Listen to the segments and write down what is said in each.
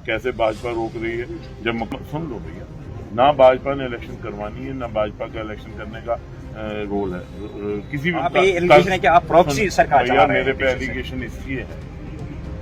तो कैसे भाजपा रोक रही है जब सुन लो भैया, ना भाजपा ने इलेक्शन करवानी है, ना भाजपा का इलेक्शन करने का रोल है किसी भी। एलिगेशन है कि आप प्रॉक्सी सरकार चला रहे हैं। मेरे पे एलिगेशन इसलिए है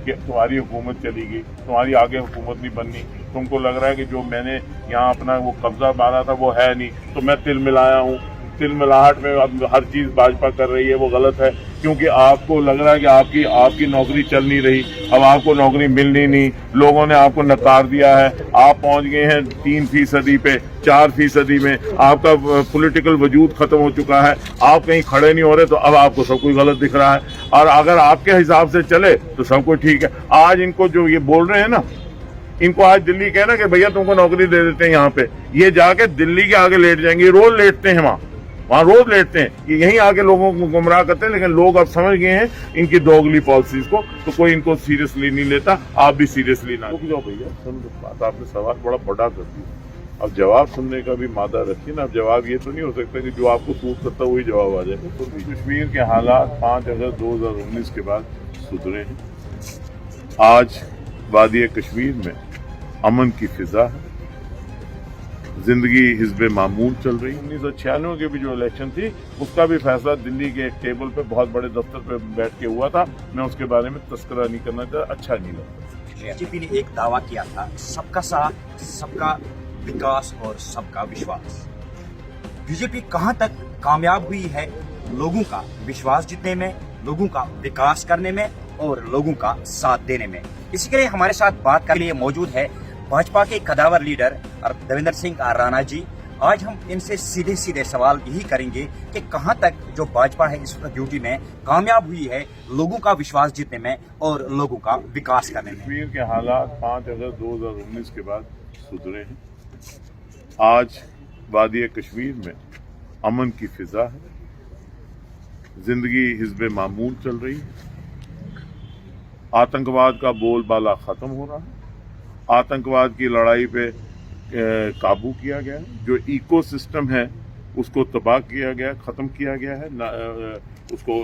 कि तुम्हारी हुकूमत चली गई, तुम्हारी आगे हुकूमत नहीं बननी, तुमको लग रहा है कि जो मैंने यहाँ अपना वो कब्जा मारा था वो है नहीं, तो मैं तिल मिलाया हूँ, तिल मिलाहट में अब हर चीज भाजपा कर रही है, वो गलत है। क्योंकि आपको लग रहा है कि आपकी नौकरी चल नहीं रही, अब आपको नौकरी मिलनी नहीं, लोगों ने आपको नकार दिया है, आप पहुंच गए हैं 3% पे, 4% में, आपका पॉलिटिकल वजूद खत्म हो चुका है, आप कहीं खड़े नहीं हो रहे, तो अब आपको सब कुछ गलत दिख रहा है। और अगर आपके हिसाब से चले तो सब कुछ ठीक है। आज इनको जो ये बोल रहे हैं ना, इनको आज दिल्ली कहना कि भैया तुमको नौकरी दे देते हैं यहाँ पे, ये जाके दिल्ली के आगे लेट जाएंगे, रोज लेटते हैं वहां रोज लेटते हैं, ये यहीं आके लोगों को गुमराह करते हैं। लेकिन लोग अब समझ गए हैं इनकी दोगली पॉलिसीज को, तो कोई इनको सीरियसली नहीं लेता, आप भी सीरियसली ना रुक जाओ भैया। सुन बात, आपने सवाल बड़ा बड़ा कर दिया, अब जवाब सुनने का भी मादा रखिए ना। अब जवाब ये तो नहीं हो सकता कि जो आपको सूट करता वही जवाब आ जाए। तो कश्मीर के हालात 5 अगस्त 2019 के बाद सुधरे हैं। आज वादी कश्मीर में अमन की फिजा है, जिंदगी हिज़्ब मामूल चल रही। 1996 के भी जो इलेक्शन थी उसका भी फैसला दिल्ली के एक टेबल पे बहुत बड़े दफ्तर पे बैठ के हुआ था। मैं उसके बारे में तस्करा नहीं करना चाहता, अच्छा नहीं लगता। बीजेपी ने एक दावा किया था, सबका साथ, सबका विकास और सबका विश्वास। बीजेपी कहां तक कामयाब हुई है लोगों का विश्वास जीतने में, लोगों का विकास करने में और लोगों का साथ देने में? इसी के लिए हमारे साथ बात करने के लिए मौजूद है भाजपा के कदावर लीडर देवेंद्र सिंह राणा जी। आज हम इनसे सीधे सीधे सवाल यही करेंगे कि कहां तक जो भाजपा है इस वक्त ड्यूटी में कामयाब हुई है लोगों का विश्वास जीतने में और लोगों का विकास करने में। कश्मीर के हालात 5 अगस्त 2019 के बाद सुधरे हैं। आज वादी कश्मीर में अमन की फिजा है, जिंदगी हिज़्ब मामूल चल रही है, आतंकवाद का बोलबाला खत्म हो रहा है, आतंकवाद की लड़ाई पे काबू किया गया है, जो इकोसिस्टम है उसको तबाह किया गया, खत्म किया गया है, उसको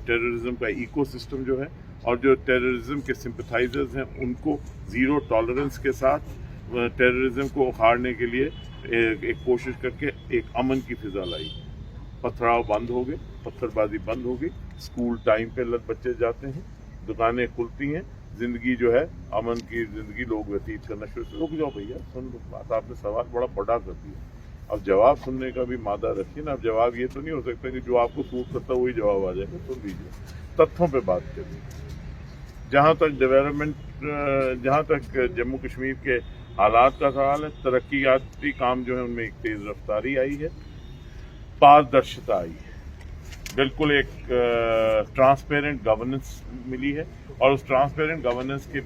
टेररिज्म का इकोसिस्टम जो है, और जो टेररिज्म के सिंपथाइजर्स हैं उनको जीरो टॉलरेंस के साथ टेररिज्म को उखाड़ने के लिए एक कोशिश करके एक अमन की फिजा लाई। पथराव बंद हो गए, पत्थरबाजी बंद हो गई, स्कूल टाइम पे बच्चे जाते हैं, दुकानें खुलती हैं, जिंदगी जो है अमन की जिंदगी लोग व्यतीत करना शुरू। रुक जाओ भैया, सुन लो बात, आपने सवाल बड़ा बड़ा कर दिया, अब जवाब सुनने का भी मादा रखिए ना। अब जवाब ये तो नहीं हो सकता कि जो आपको सूट करता वही जवाब आ जाएगा। सुन लीजिए, तथ्यों पे बात करिए। जहाँ तक डेवलपमेंट, जहाँ तक जम्मू कश्मीर के हालात का सवाल है, तरक्याती काम जो है उनमें एक तेज रफ्तारी आई है, पारदर्शिता आई है, बिल्कुल एक ट्रांसपेरेंट गवर्नेंस मिली है, और उस ट्रांसपेरेंट गवर्नेंस के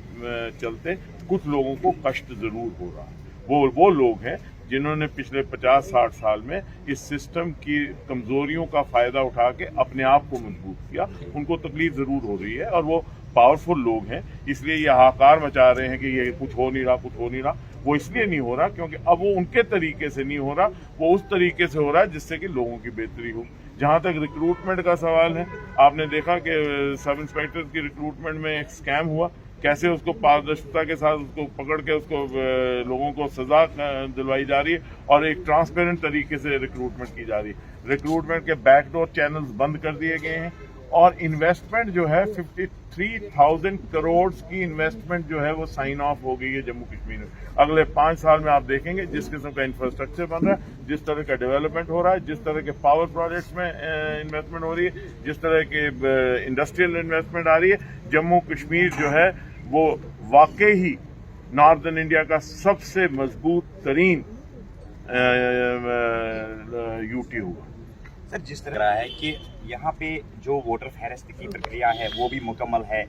चलते कुछ लोगों को कष्ट जरूर हो रहा है। वो लोग हैं जिन्होंने पिछले 50-60 साल में इस सिस्टम की कमजोरियों का फायदा उठा के अपने आप को मजबूत किया, उनको तकलीफ जरूर हो रही है, और वो पावरफुल लोग हैं, इसलिए ये हाहाकार मचा रहे हैं कि ये कुछ हो नहीं रहा, कुछ हो नहीं रहा। वो इसलिए नहीं हो रहा क्योंकि अब वो उनके तरीके से नहीं हो रहा, वो उस तरीके से हो रहा है जिससे कि लोगों की बेहतरी हो। जहां तक रिक्रूटमेंट का सवाल है, आपने देखा कि सब इंस्पेक्टर की रिक्रूटमेंट में एक स्कैम हुआ, कैसे उसको पारदर्शिता के साथ उसको पकड़ के उसको लोगों को सजा दिलवाई जा रही है, और एक ट्रांसपेरेंट तरीके से रिक्रूटमेंट की जा रही है। रिक्रूटमेंट के बैकडोर चैनल्स बंद कर दिए गए हैं, और इन्वेस्टमेंट जो है 53,000 करोड़ की इन्वेस्टमेंट जो है वो साइन ऑफ हो गई है जम्मू कश्मीर में। अगले 5 साल में आप देखेंगे जिस किस्म का इंफ्रास्ट्रक्चर बन रहा है, जिस तरह का डेवलपमेंट हो रहा है, जिस तरह के पावर प्रोजेक्ट्स में इन्वेस्टमेंट हो रही है, जिस तरह के इंडस्ट्रियल इन्वेस्टमेंट आ रही है, जम्मू कश्मीर जो है वो वाकई ही नॉर्दर्न इंडिया का सबसे मजबूत तरीन यूटी हुआ। सर, जिस तरह है कि यहाँ पे जो वोटर फेहरिस्त की प्रक्रिया है वो भी मुकम्मल है,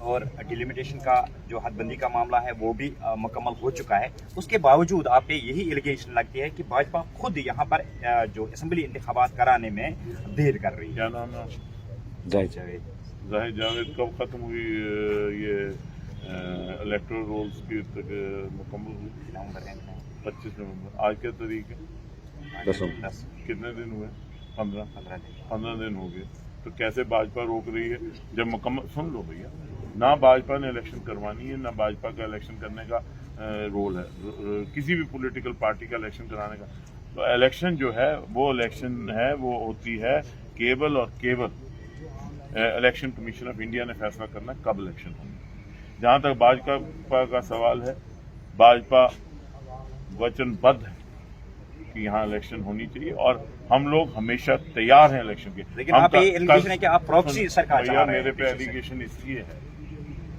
और डिलिमिटेशन का जो हदबंदी का मामला है वो भी मुकम्मल हो चुका है, उसके बावजूद आप पे यही एलिगेशन लगती है कि भाजपा खुद यहाँ पर जो असेंबली इंतखाबात कराने में देर कर रही है। क्या नाम है? जाहिद जावेद। कब खत्म हुई ये इलेक्टोरल रोल्स की मुकम्मल हुई? 25 नवंबर। आज क्या तारीख है? 10। कितने दिन हुए? 15 दिन। 15 दिन हो गए। तो कैसे भाजपा रोक रही है जब मुकम्मल? सुन लो भैया, ना भाजपा ने इलेक्शन करवानी है, ना भाजपा का इलेक्शन करने का रोल है, किसी भी पॉलिटिकल पार्टी का इलेक्शन कराने का। तो इलेक्शन जो है वो इलेक्शन है, वो होती है केवल और केवल इलेक्शन कमीशन ऑफ इंडिया ने फैसला करना कब इलेक्शन होंगे। जहां तक भाजपा का सवाल है, भाजपा वचनबद्ध है कि यहाँ इलेक्शन होनी चाहिए और हम लोग हमेशा तैयार हैं इलेक्शन के। लेकिन आप ये एलिगेशन है कि आप प्रॉक्सी सरकार चला रहे हैं। मेरे पे एलिगेशन इसलिए है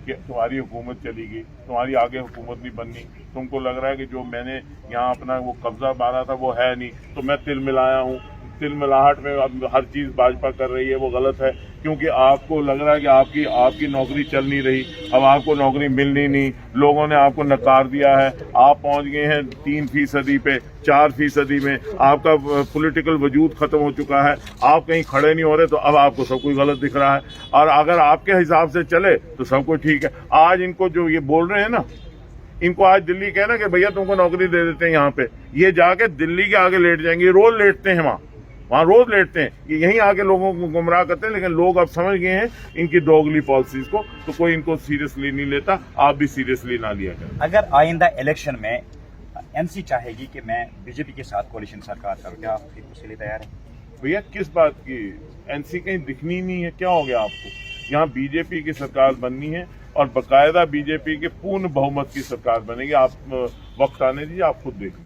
कि तुम्हारी हुकूमत चली गई, तुम्हारी आगे हुकूमत नहीं बननी, तुमको लग रहा है कि जो मैंने यहाँ अपना वो कब्जा मारा था वो है नहीं, तो मैं तिल मिलाया हूँ। तिल मिलाहट में अब हर चीज भाजपा कर रही है, वो गलत है, क्योंकि आपको लग रहा है कि आपकी नौकरी चल नहीं रही, अब आपको नौकरी मिलनी नहीं, लोगों ने आपको नकार दिया है, आप पहुंच गए हैं 3% पे, 4% में, आपका पॉलिटिकल वजूद खत्म हो चुका है, आप कहीं खड़े नहीं हो रहे, तो अब आपको सब कुछ गलत दिख रहा है। और अगर आपके हिसाब से चले तो सब कुछ ठीक है। आज इनको जो ये बोल रहे हैं ना, इनको आज दिल्ली कहना कि भैया तुमको नौकरी दे देते हैं यहाँ पे, ये जाके दिल्ली के आगे लेट जाएंगे। रोज लेटते हैं वहां रोज लेटते हैं, ये यहीं आके लोगों को गुमराह करते हैं। लेकिन लोग अब समझ गए हैं इनकी दोगली पॉलिसीज को, तो कोई इनको सीरियसली नहीं लेता, आप भी सीरियसली ना लिया करें। अगर आइंदा इलेक्शन में एनसी चाहेगी कि मैं बीजेपी के साथ कोalition सरकार करूं, क्या आप फिर उसके लिए तैयार हैं? भैया किस बात की एनसी कहीं दिखनी नहीं है, क्या हो गया आपको? यहाँ बीजेपी की सरकार बननी है और बाकायदा बीजेपी के पूर्ण बहुमत की सरकार बनेगी। आप वक्त आने दीजिए, आप खुद देखें।